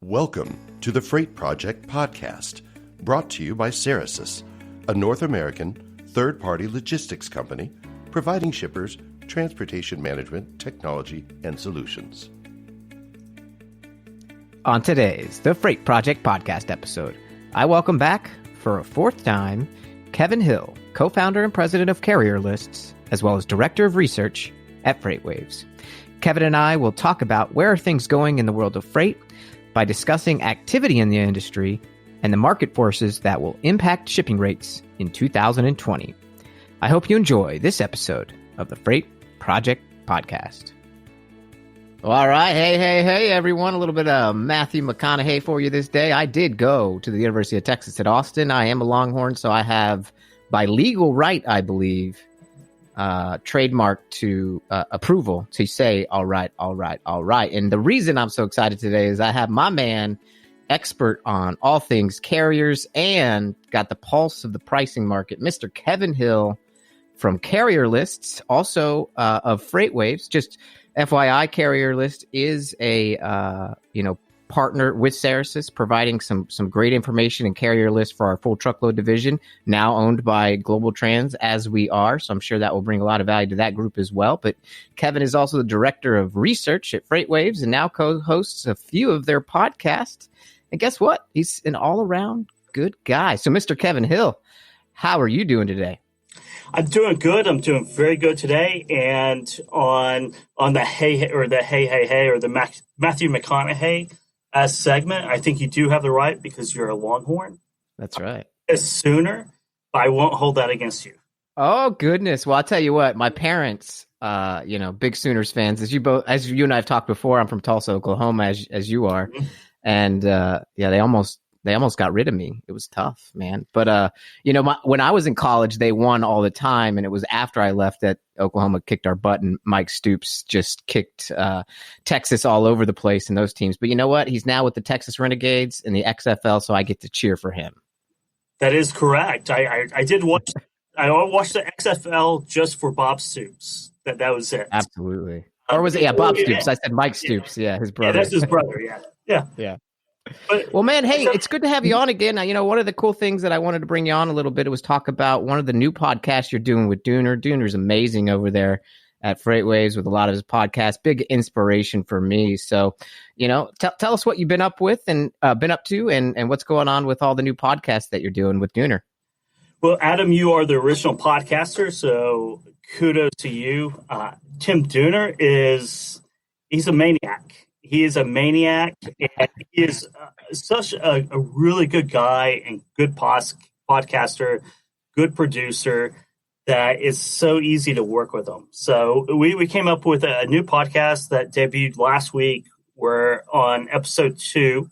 Welcome to the Freight Project podcast, brought to you by Ceresys, a North American third-party logistics company providing shippers transportation management, technology, and solutions. On today's The Freight Project podcast episode, I welcome back, for a fourth time, Kevin Hill, co-founder and president of CarrierLists, as well as director of research at FreightWaves. Kevin and I will talk about where are things going in the world of freight by discussing activity in the industry and the market forces that will impact shipping rates in 2020. I hope you enjoy this episode of the Freight Project Podcast. All right. Hey, everyone. A little bit of Matthew McConaughey for you this day. I did go to the University of Texas at Austin. I am a Longhorn, so I have, by legal right, I believe, trademark to approval to say, all right. And the reason I'm so excited today is I have my man, expert on all things carriers and got the pulse of the pricing market, Mr. Kevin Hill from CarrierLists, also of FreightWaves. Just FYI, CarrierList is a partner with Ceresys, providing some great information in CarrierList for our full truckload division, now owned by Global Trans, as we are. So I'm sure that will bring a lot of value to that group as well. But Kevin is also the director of research at FreightWaves and now co-hosts a few of their podcasts. And guess what? He's an all-around good guy. So Mr. Kevin Hill, how are you doing today? I'm doing good. I'm doing very good today. And on the hey or the Matthew McConaughey segment, I think you do have the right because you're a Longhorn. That's right. A Sooner, but I won't hold that against you. Oh goodness! Well, I'll tell you what. My parents, big Sooners fans, as you and I have talked before. I'm from Tulsa, Oklahoma, as you are, mm-hmm. And they almost got rid of me. It was tough, man. But, when I was in college, they won all the time. And it was after I left that Oklahoma kicked our butt and Mike Stoops just kicked Texas all over the place in those teams. But you know what? He's now with the Texas Renegades in the XFL, so I get to cheer for him. That is correct. I did watch. I watched the XFL just for Bob Stoops. That was it. Absolutely. Or was it? Yeah, Bob Stoops. I said Mike Stoops. Yeah, his brother. Yeah, that's his brother. Yeah. But, well, man, hey, it's good to have you on again. Now, one of the cool things that I wanted to bring you on a little bit was talk about one of the new podcasts you're doing with Dooner. Dooner's amazing over there at FreightWaves with a lot of his podcasts. Big inspiration for me. So, tell us what you've been up with and been up to and what's going on with all the new podcasts that you're doing with Dooner. Well, Adam, you are the original podcaster, so kudos to you. Tim Dooner he's a maniac. He is a maniac, and he is such a really good guy and good podcaster, good producer that is so easy to work with him. So we came up with a new podcast that debuted last week. We're on episode 2,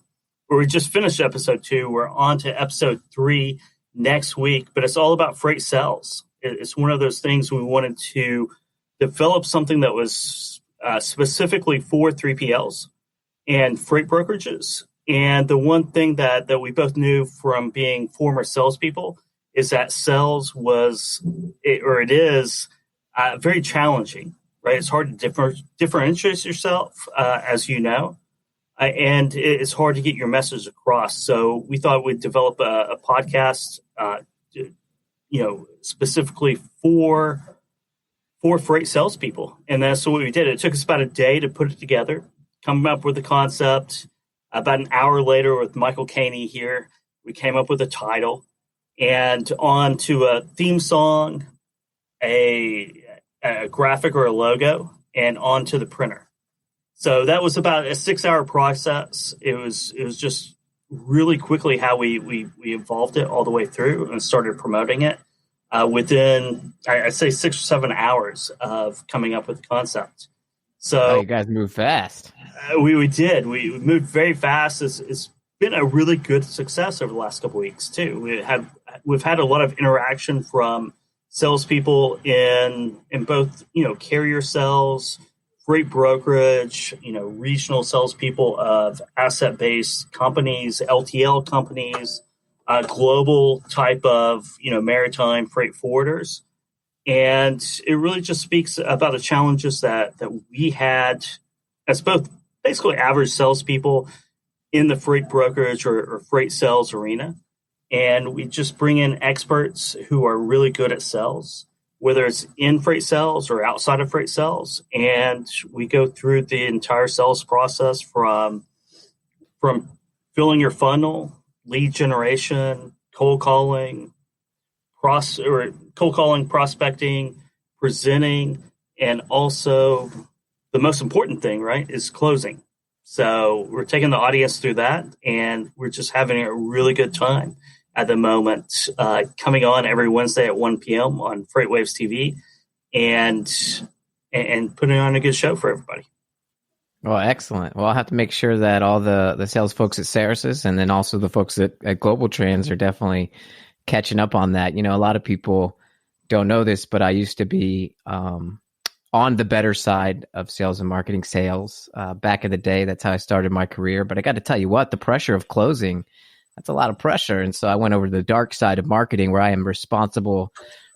or we just finished episode 2. We're on to episode 3 next week, but it's all about freight sales. It's one of those things we wanted to develop something that was specifically for 3PLs and freight brokerages. And the one thing that we both knew from being former salespeople is that sales it is very challenging, right? It's hard to differentiate yourself, as you know, and it's hard to get your message across. So we thought we'd develop a podcast, specifically for freight salespeople. And that's what we did. It took us about a day to put it together, come up with the concept. About an hour later with Michael Caney here, we came up with a title and on to a theme song, a graphic or a logo, and on to the printer. So that was about a 6-hour process. It was just really quickly how we evolved it all the way through and started promoting it. Within, I'd say 6 or 7 hours of coming up with the concept. So you guys move fast. We did. We moved very fast. It's been a really good success over the last couple of weeks too. We've had a lot of interaction from salespeople in both carrier sales, freight brokerage, regional salespeople of asset-based companies, LTL companies. Global type of, maritime freight forwarders. And it really just speaks about the challenges that we had as both basically average salespeople in the freight brokerage or freight sales arena. And we just bring in experts who are really good at sales, whether it's in freight sales or outside of freight sales. And we go through the entire sales process from filling your funnel, lead generation, cold calling, prospecting, presenting, and also the most important thing, right, is closing. So we're taking the audience through that, and we're just having a really good time at the moment, coming on every Wednesday at 1 p.m. on FreightWaves TV and putting on a good show for everybody. Well, excellent. Well, I'll have to make sure that all the sales folks at Cerasis and then also the folks at Global Trans are definitely catching up on that. You know, a lot of people don't know this, but I used to be on the better side of sales and marketing sales back in the day. That's how I started my career. But I got to tell you what, the pressure of closing, that's a lot of pressure. And so I went over to the dark side of marketing where I am responsible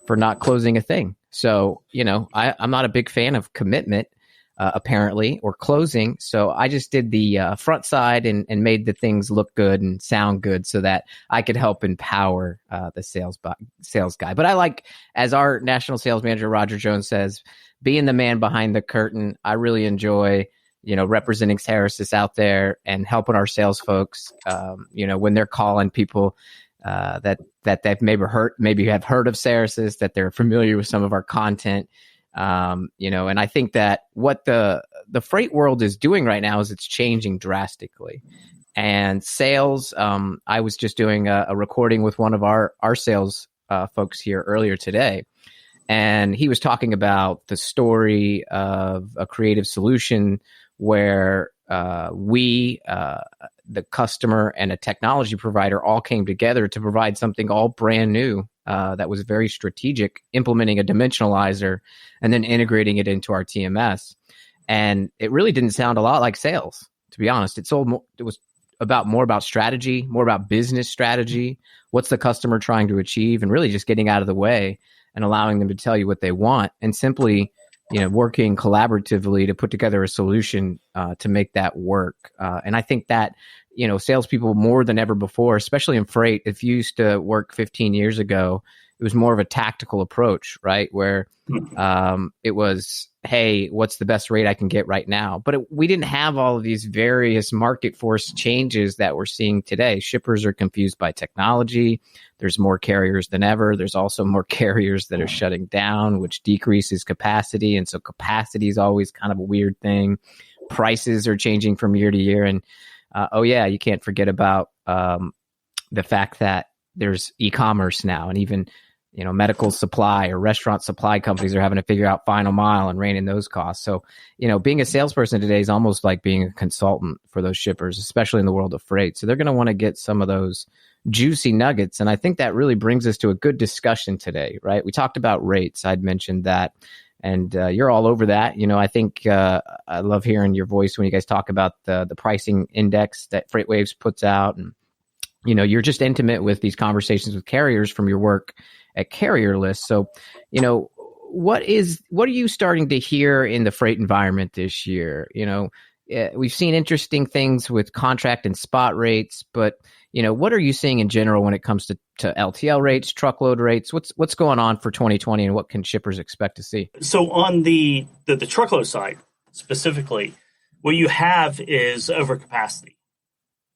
for not closing a thing. So, you know, I'm not a big fan of commitment, apparently, or closing. So I just did the front side and made the things look good and sound good so that I could help empower the sales guy. But I like, as our national sales manager, Roger Jones, says, being the man behind the curtain. I really enjoy, you know, representing Cerasis out there and helping our sales folks, you know, when they're calling people that they've maybe have heard of Cerasis, that they're familiar with some of our content, you know, and I think that what the freight world is doing right now is it's changing drastically. And sales, I was just doing a recording with one of our sales folks here earlier today. And he was talking about the story of a creative solution where we, the customer and a technology provider all came together to provide something all brand new that was very strategic, implementing a dimensionalizer and then integrating it into our TMS. And it really didn't sound a lot like sales, to be honest. It was more about strategy, more about business strategy. What's the customer trying to achieve, and really just getting out of the way and allowing them to tell you what they want, and simply, you know, working collaboratively to put together a solution to make that work. And I think that, you know, salespeople more than ever before, especially in freight, if you used to work 15 years ago, it was more of a tactical approach, right? Where it was, hey, what's the best rate I can get right now? But we didn't have all of these various market force changes that we're seeing today. Shippers are confused by technology. There's more carriers than ever. There's also more carriers that are shutting down, which decreases capacity. And so capacity is always kind of a weird thing. Prices are changing from year to year. And you can't forget about the fact that there's e-commerce now, and even, you know, medical supply or restaurant supply companies are having to figure out final mile and rein in those costs. So, you know, being a salesperson today is almost like being a consultant for those shippers, especially in the world of freight. So they're going to want to get some of those juicy nuggets. And I think that really brings us to a good discussion today, right? We talked about rates. I'd mentioned that. And you're all over that. You know, I think I love hearing your voice when you guys talk about the pricing index that FreightWaves puts out. And, you know, you're just intimate with these conversations with carriers from your work at CarrierLists. So, you know, what are you starting to hear in the freight environment this year? You know, we've seen interesting things with contract and spot rates, but, you know, what are you seeing in general when it comes to LTL rates, truckload rates? What's going on for 2020, and what can shippers expect to see? So on the truckload side specifically, what you have is overcapacity.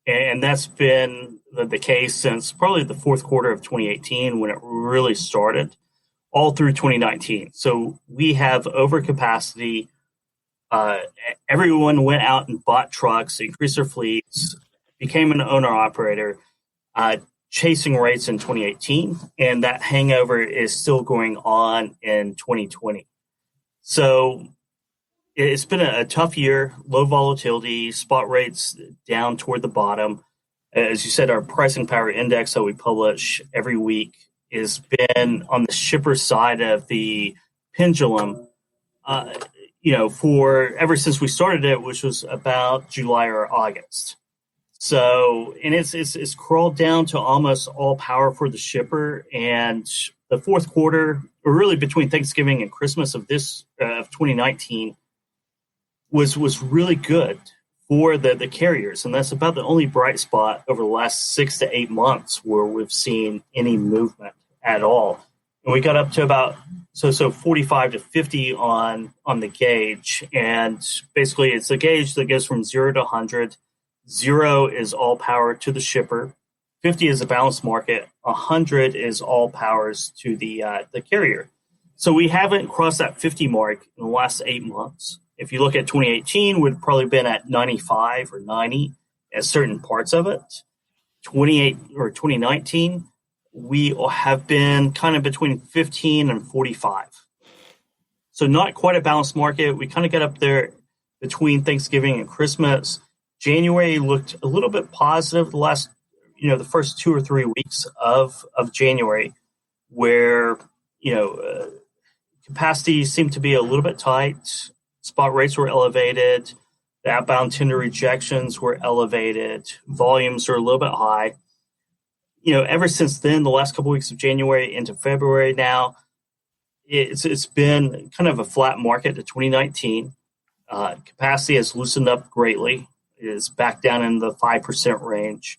And that's been the case since probably the fourth quarter of 2018 when it really started, all through 2019. So we have overcapacity. Everyone went out and bought trucks, increased their fleets, became an owner-operator, chasing rates in 2018. And that hangover is still going on in 2020. So it's been a tough year, low volatility, spot rates down toward the bottom. As you said, our pricing power index that we publish every week has been on the shipper side of the pendulum, you know, for ever since we started it, which was about July or August. So, and it's crawled down to almost all power for the shipper. And the fourth quarter, or really between Thanksgiving and Christmas of 2019, was really good for the carriers. And that's about the only bright spot over the last 6 to 8 months where we've seen any movement at all. And we got up to about so 45 to 50 on the gauge. And basically it's a gauge that goes from 0 to 100. 0 is all power to the shipper. 50 is a balanced market. 100 is all powers to the carrier. So we haven't crossed that 50 mark in the last 8 months. If you look at 2018, we'd probably been at 95 or 90 at certain parts of it. 2019, we have been kind of between 15 and 45. So not quite a balanced market. We kind of got up there between Thanksgiving and Christmas. January looked a little bit positive the first 2 or 3 weeks of January, where, capacity seemed to be a little bit tight. Spot rates were elevated. The outbound tender rejections were elevated. Volumes are a little bit high. Ever since then, the last couple of weeks of January into February now, it's been kind of a flat market to 2019. Capacity has loosened up greatly. It is back down in the 5% range.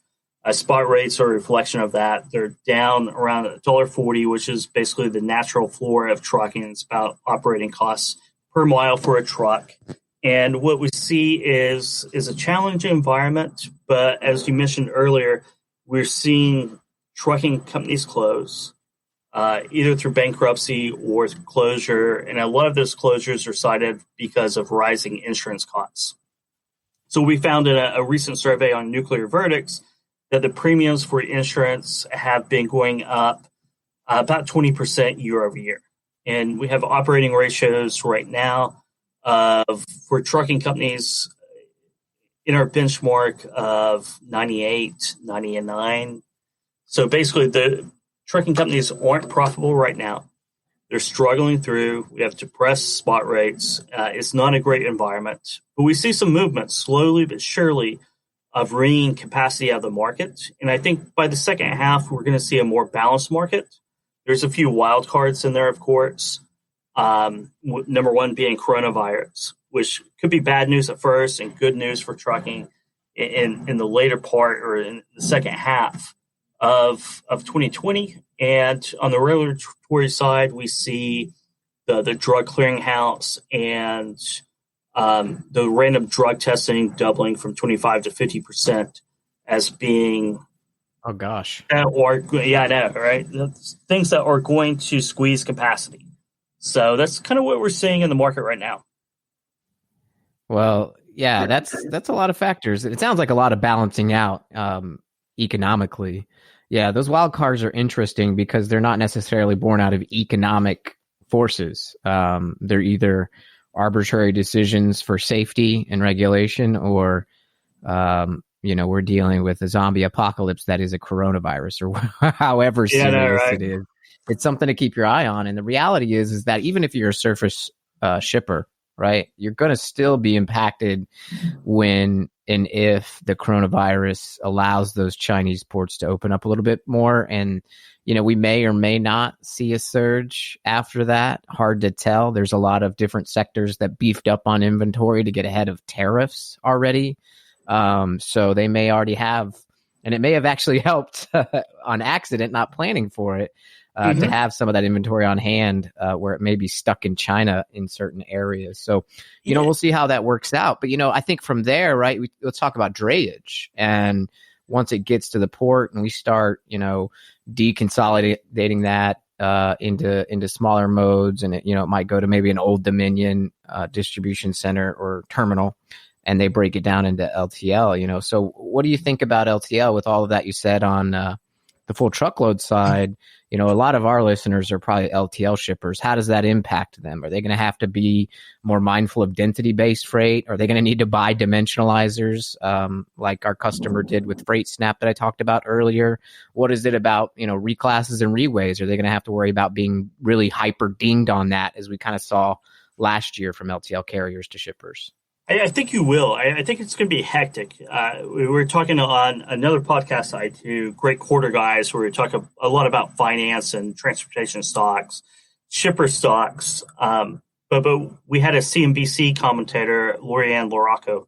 Spot rates are a reflection of that. They're down around $1.40, which is basically the natural floor of trucking. It's about operating costs per mile for a truck. And what we see is a challenging environment. But as you mentioned earlier, we're seeing trucking companies close, either through bankruptcy or closure. And a lot of those closures are cited because of rising insurance costs. So we found in a recent survey on nuclear verdicts that the premiums for insurance have been going up about 20% year over year. And we have operating ratios right now for trucking companies in our benchmark of 98, 99. So basically the trucking companies aren't profitable right now. They're struggling through. We have depressed spot rates. It's not a great environment. But we see some movement slowly but surely of wringing capacity out of the market. And I think by the second half, we're going to see a more balanced market. There's a few wild cards in there, of course. Number one being coronavirus, which could be bad news at first and good news for trucking in the later part or in the second half of 2020. And on the regulatory side, we see the drug clearinghouse and the random drug testing doubling from 25 to 50% as being, oh gosh, right? That's things that are going to squeeze capacity. So that's kind of what we're seeing in the market right now. Well, yeah, that's a lot of factors. It sounds like a lot of balancing out economically. Yeah, those wild cards are interesting because they're not necessarily born out of economic forces. They're either arbitrary decisions for safety and regulation, or we're dealing with a zombie apocalypse that is a coronavirus, or however serious it is. It's something to keep your eye on. And the reality is that even if you're a surface shipper, right, you're going to still be impacted when and if the coronavirus allows those Chinese ports to open up a little bit more. And, we may or may not see a surge after that. Hard to tell. There's a lot of different sectors that beefed up on inventory to get ahead of tariffs already. So they may already have, and it may have actually helped on accident, not planning for it, to have some of that inventory on hand where it may be stuck in China in certain areas. So, we'll see how that works out. But, I think from there, right, let's talk about drayage. And once it gets to the port and we start, deconsolidating that into smaller modes, and it might go to maybe an Old Dominion distribution center or terminal, and they break it down into LTL, So what do you think about LTL with all of that you said on the full truckload side? A lot of our listeners are probably LTL shippers. How does that impact them? Are they going to have to be more mindful of density-based freight? Are they going to need to buy dimensionalizers like our customer did with FreightSnap that I talked about earlier? What is it about, reclasses and reways? Are they going to have to worry about being really hyper-dinged on that, as we kind of saw last year from LTL carriers to shippers? I think you will. I think it's going to be hectic. We were talking on another podcast I do, Great Quarter Guys, where we talk a lot about finance and transportation stocks, shipper stocks. But we had a CNBC commentator, Lorianne Loraco,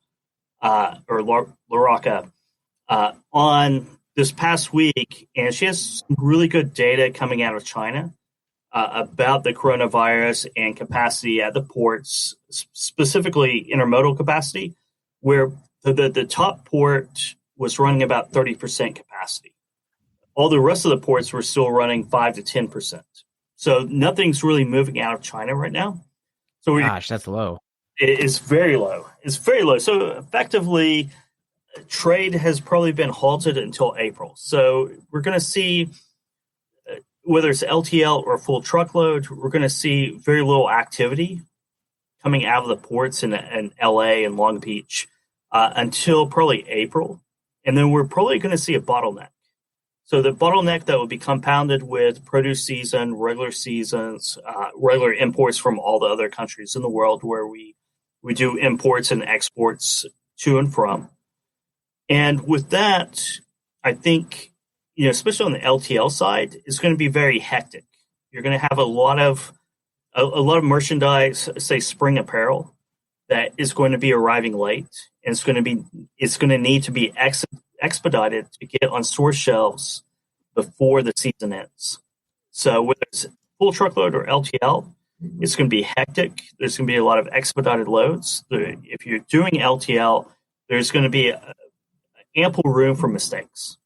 LaRocca, on this past week, and she has some really good data coming out of China about the coronavirus and capacity at the ports, specifically intermodal capacity, where the top port was running about 30% capacity. All the rest of the ports were still running 5 to 10%. So nothing's really moving out of China right now. So Gosh, that's low. It's very low. It's very low. So effectively, trade has probably been halted until April. So we're going to see, whether it's LTL or full truckload, we're going to see very little activity coming out of the ports in LA and Long Beach until probably April. And then we're probably going to see a bottleneck. So the bottleneck that will be compounded with produce season, regular seasons, regular imports from all the other countries in the world where we do imports and exports to and from. And with that, I think, especially on the LTL side, it's going to be very hectic. You're going to have a lot of merchandise, say spring apparel, that is going to be arriving late, and it's going to need to be expedited to get on store shelves before the season ends. So whether it's full truckload or LTL, it's going to be hectic. There's going to be a lot of expedited loads. If you're doing LTL, there's going to be ample room for mistakes.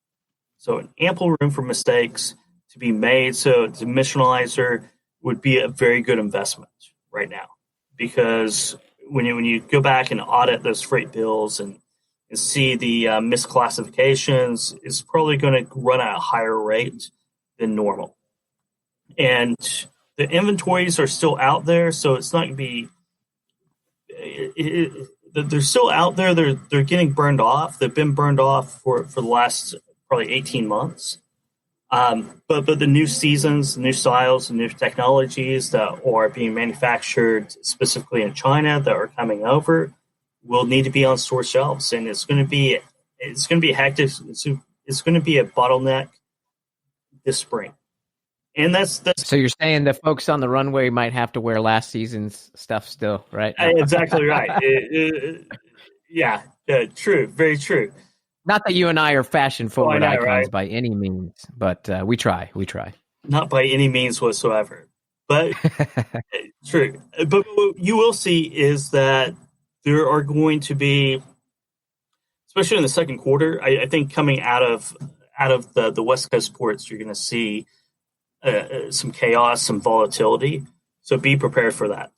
So an ample room for mistakes to be made. So the dimensionalizer would be a very good investment right now, because when you go back and audit those freight bills and see the misclassifications, it's probably going to run at a higher rate than normal. And the inventories are still out there, so it's not going to be they're still out there. They're getting burned off. They've been burned off for the last probably 18 months. But the new seasons, new styles, and new technologies that are being manufactured specifically in China that are coming over will need to be on store shelves, and it's going to be hectic. It's going to be a bottleneck this spring. And that's so you're saying the folks on the runway might have to wear last season's stuff still, right? Exactly right. True, very true. Not that you and I are fashion forward icons, right? By any means, but we try. Not by any means whatsoever, but true. But what you will see is that there are going to be, especially in the second quarter, I think coming out of the West Coast ports, you're going to see some chaos, some volatility. So be prepared for that.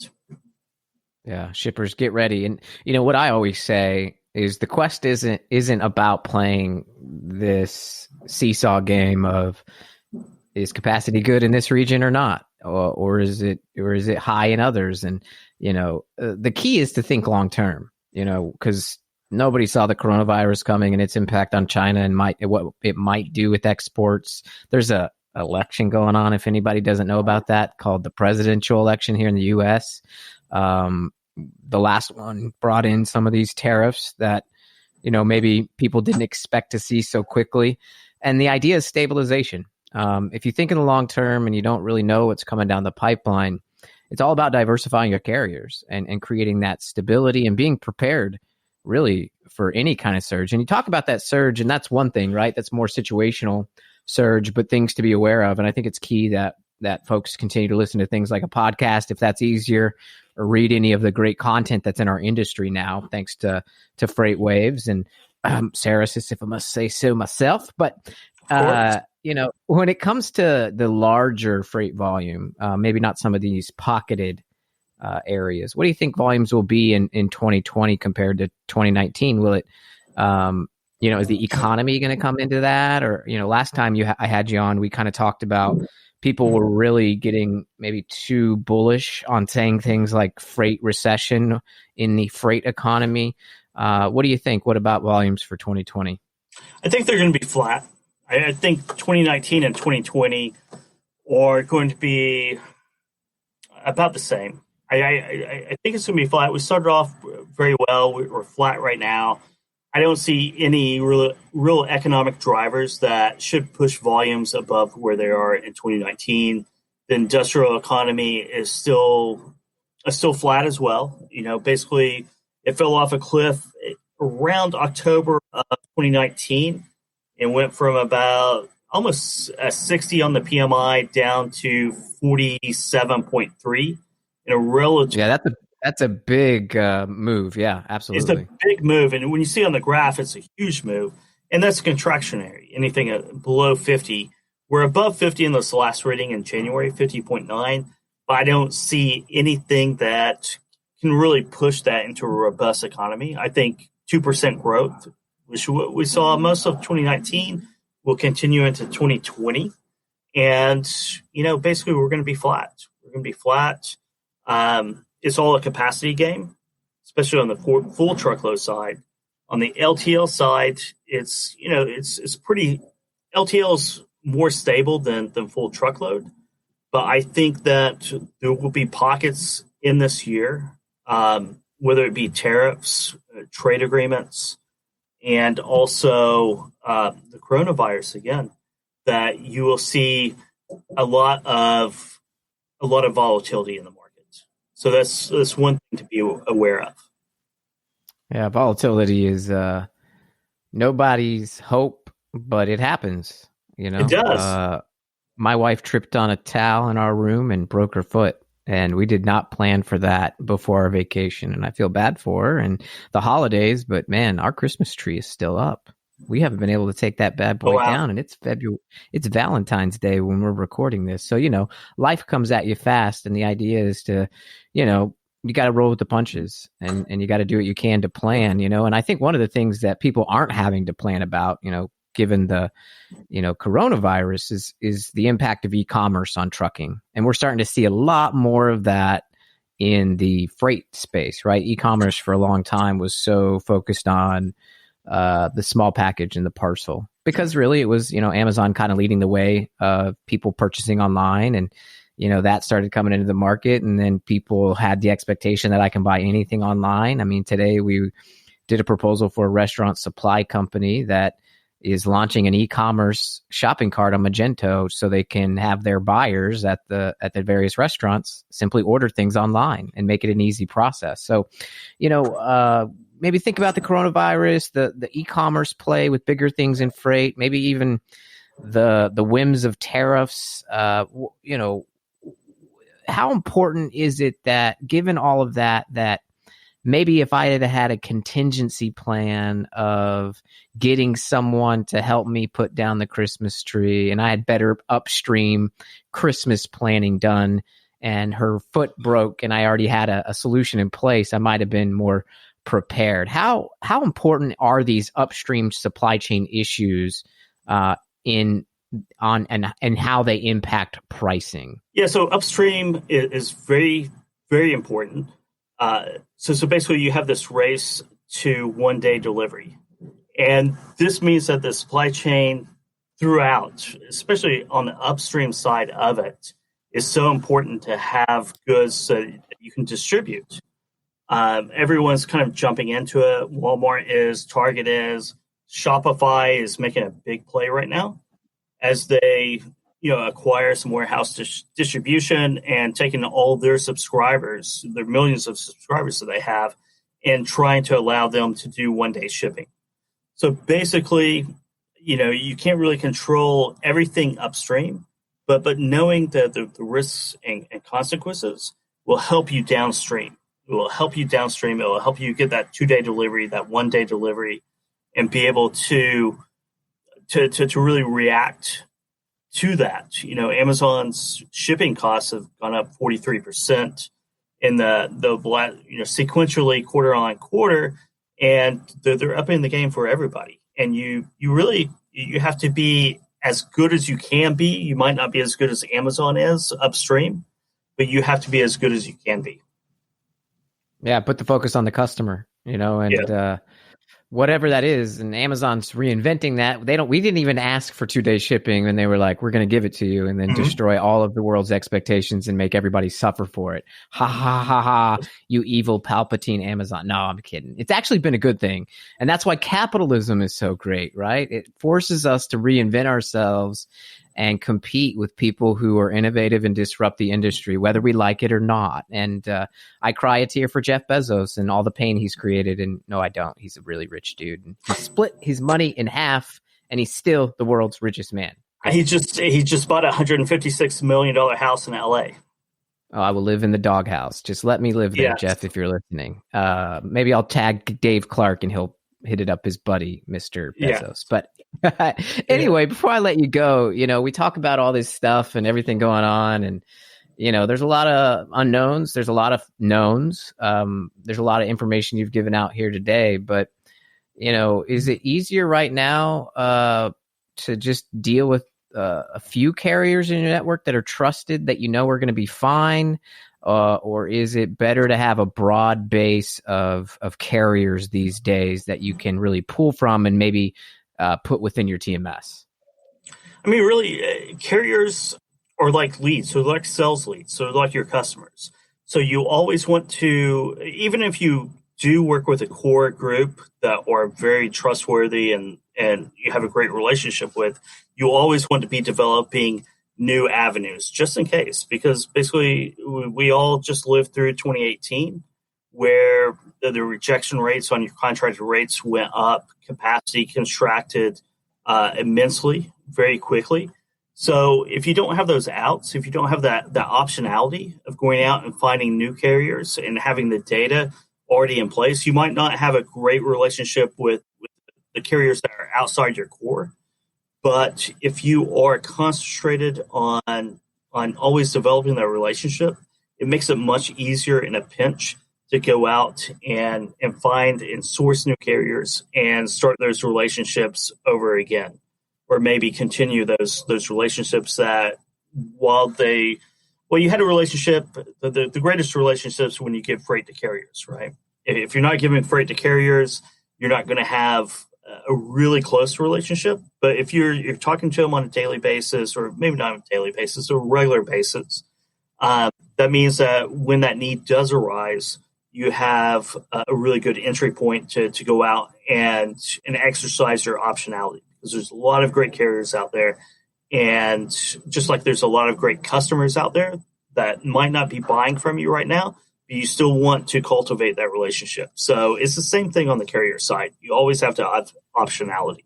Yeah, shippers, get ready. And what I always say is the quest isn't about playing this seesaw game of, is capacity good in this region or not, or is it high in others? And the key is to think long term. Because nobody saw the coronavirus coming and its impact on China and what it might do with exports. There's a election going on, if anybody doesn't know about that, called the presidential election here in the U.S. The last one brought in some of these tariffs that, maybe people didn't expect to see so quickly. And the idea is stabilization. If you think in the long term and you don't really know what's coming down the pipeline, it's all about diversifying your carriers and creating that stability and being prepared really for any kind of surge. And you talk about that surge, and that's one thing, right? That's more situational surge, but things to be aware of. And I think it's key that folks continue to listen to things like a podcast, if that's easier, or read any of the great content that's in our industry now, thanks to FreightWaves and Ceresis, if I must say so myself. But when it comes to the larger freight volume, maybe not some of these pocketed areas, what do you think volumes will be in 2020 compared to 2019? Will it, is the economy going to come into that? Or, last time I had you on, we kind of talked about people were really getting maybe too bullish on saying things like freight recession in the freight economy. What do you think? What about volumes for 2020? I think they're going to be flat. I think 2019 and 2020 are going to be about the same. I think it's going to be flat. We started off very well. We're flat right now. I don't see any real economic drivers that should push volumes above where they are in 2019. The industrial economy is still flat as well. Basically, it fell off a cliff around October of 2019. It went from about almost 60 on the PMI down to 47.3 in a relative. Yeah, that's a big move. Yeah, absolutely. It's a big move. And when you see on the graph, it's a huge move. And that's contractionary. Anything below 50. We're above 50 in this last reading in January, 50.9. But I don't see anything that can really push that into a robust economy. I think 2% growth, which we saw most of 2019, will continue into 2020. And, basically we're going to be flat. We're going to be flat. It's all a capacity game, especially on the full truckload side. On the LTL side, it's pretty, LTL's more stable than full truckload. But I think that there will be pockets in this year, whether it be tariffs, trade agreements, and also the coronavirus again, that you will see a lot of volatility in the market. So that's one thing to be aware of. Yeah, volatility is nobody's hope, but it happens. It does. My wife tripped on a towel in our room and broke her foot. And we did not plan for that before our vacation. And I feel bad for her and the holidays, but man, our Christmas tree is still up. We haven't been able to take that bad boy down, and it's Valentine's Day when we're recording this. So, life comes at you fast, and the idea is to, you got to roll with the punches, and you got to do what you can to plan, and I think one of the things that people aren't having to plan about, given the, coronavirus is the impact of e-commerce on trucking. And we're starting to see a lot more of that in the freight space, right? E-commerce for a long time was so focused on the small package and the parcel, because really it was, Amazon kind of leading the way of people purchasing online, and, that started coming into the market, and then people had the expectation that I can buy anything online. I mean, today we did a proposal for a restaurant supply company that is launching an e-commerce shopping cart on Magento so they can have their buyers at the various restaurants simply order things online and make it an easy process. So, maybe think about the coronavirus, the e-commerce play with bigger things in freight, maybe even the whims of tariffs. How important is it that, given all of that maybe if I had a contingency plan of getting someone to help me put down the Christmas tree, and I had better upstream Christmas planning done, and her foot broke and I already had a solution in place, I might have been more prepared. How important are these upstream supply chain issues and how they impact pricing? Yeah, so upstream is very, very important. So basically you have this race to 1 day delivery. And this means that the supply chain throughout, especially on the upstream side of it, is so important to have goods that you can distribute. Everyone's kind of jumping into it. Walmart is, Target is, Shopify is making a big play right now as they acquire some warehouse distribution and taking all their subscribers, their millions of subscribers that they have, and trying to allow them to do 1 day shipping. So basically, you can't really control everything upstream, but knowing that the risks and consequences will help you downstream. It will help you downstream. It will help you get that 2 day delivery, that 1 day delivery, and be able to really react to that. Amazon's shipping costs have gone up 43% in the sequentially quarter on quarter, and they're upping the game for everybody. And you have to be as good as you can be. You might not be as good as Amazon is upstream, but you have to be as good as you can be. Yeah, put the focus on the customer, whatever that is. And Amazon's reinventing that. We didn't even ask for 2 day shipping, and they were like, we're going to give it to you, and then destroy all of the world's expectations and make everybody suffer for it. Ha ha ha ha, you evil Palpatine Amazon. No, I'm kidding. It's actually been a good thing. And that's why capitalism is so great, right? It forces us to reinvent ourselves and compete with people who are innovative and disrupt the industry, whether we like it or not. And I cry a tear for Jeff Bezos and all the pain he's created. And no, I don't. He's a really rich dude. And he split his money in half, and he's still the world's richest man. He just bought a $156 million house in LA. Oh, I will live in the doghouse. Just let me live there, Yes. Jeff, if you're listening. Maybe I'll tag Dave Clark and he'll hit it up his buddy, Mr. Bezos. Yeah. But anyway, before I let you go, we talk about all this stuff and everything going on. And, there's a lot of unknowns. There's a lot of knowns. There's a lot of information you've given out here today. But, is it easier right now to just deal with a few carriers in your network that are trusted, that are going to be fine? Or is it better to have a broad base of carriers these days that you can really pull from and maybe put within your TMS? I mean, really, carriers are like leads, so they're like sales leads, so they're like your customers. So you always want to, even if you do work with a core group that are very trustworthy and you have a great relationship with, you always want to be developing new avenues just in case, because basically we all just lived through 2018 where the rejection rates on your contracted rates went up, capacity contracted immensely very quickly. So if you don't have those outs, if you don't have that optionality of going out and finding new carriers and having the data already in place, you might not have a great relationship with the carriers that are outside your core. But if you are concentrated on always developing that relationship, it makes it much easier in a pinch to go out and find and source new carriers and start those relationships over again, or maybe continue those relationships that you had a relationship. The greatest relationships when you give freight to carriers, right? If you're not giving freight to carriers, you're not going to have a really close relationship. But if you're talking to them on a daily basis, or maybe not on a daily basis, or a regular basis, that means that when that need does arise, you have a really good entry point to go out and exercise your optionality, because there's a lot of great carriers out there. And just like there's a lot of great customers out there that might not be buying from you right now, but you still want to cultivate that relationship. So it's the same thing on the carrier side. You always have to have optionality.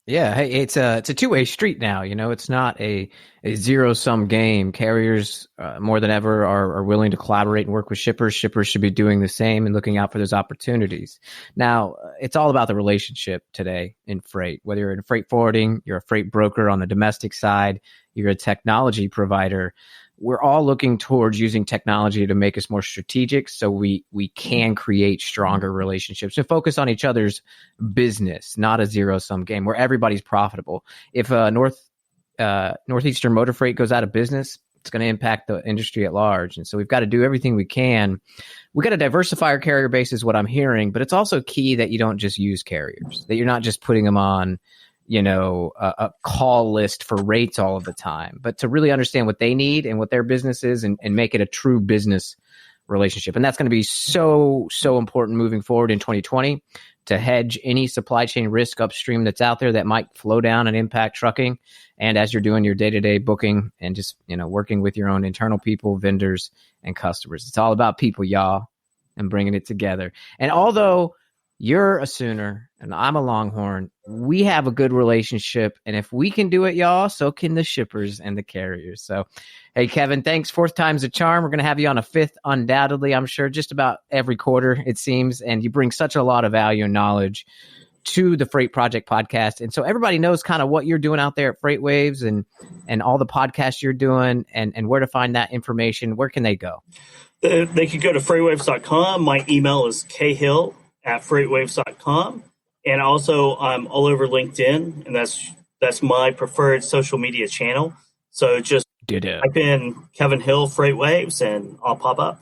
Yeah, hey, it's a two-way street now. It's not a zero-sum game. Carriers more than ever are willing to collaborate and work with shippers. Shippers should be doing the same and looking out for those opportunities. Now, it's all about the relationship today in freight. Whether you're in freight forwarding, you're a freight broker on the domestic side, you're a technology provider, we're all looking towards using technology to make us more strategic so we can create stronger relationships and focus on each other's business, not a zero-sum game where everybody's profitable. If Northeastern Motor Freight goes out of business, it's going to impact the industry at large. And so we've got to do everything we can. We got to diversify our carrier base is what I'm hearing, but it's also key that you don't just use carriers, that you're not just putting them on a call list for rates all of the time, but to really understand what they need and what their business is and make it a true business relationship. And that's going to be so important moving forward in 2020 to hedge any supply chain risk upstream that's out there that might flow down and impact trucking. And as you're doing your day-to-day booking and just, working with your own internal people, vendors, and customers, it's all about people, y'all, and bringing it together. And although you're a Sooner and I'm a Longhorn, we have a good relationship. And if we can do it, y'all, so can the shippers and the carriers. So, hey, Kevin, thanks. Fourth time's a charm. We're going to have you on a fifth, undoubtedly, I'm sure, just about every quarter, it seems. And you bring such a lot of value and knowledge to the Freight Project podcast. And so everybody knows kind of what you're doing out there at FreightWaves and all the podcasts you're doing and where to find that information. Where can they go? They could go to freightwaves.com. My email is khill@freightwaves.com. And also I'm all over LinkedIn, and that's my preferred social media channel. So just type in Kevin Hill FreightWaves and I'll pop up.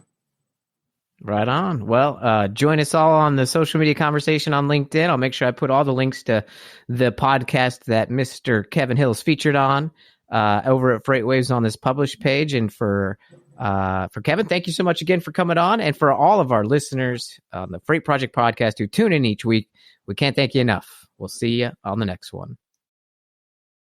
Right on. Well, join us all on the social media conversation on LinkedIn. I'll make sure I put all the links to the podcast that Mr. Kevin Hill is featured on over at FreightWaves on this published page. And for Kevin, thank you so much again for coming on. And for all of our listeners on the Freight Project podcast who tune in each week, we can't thank you enough. We'll see you on the next one.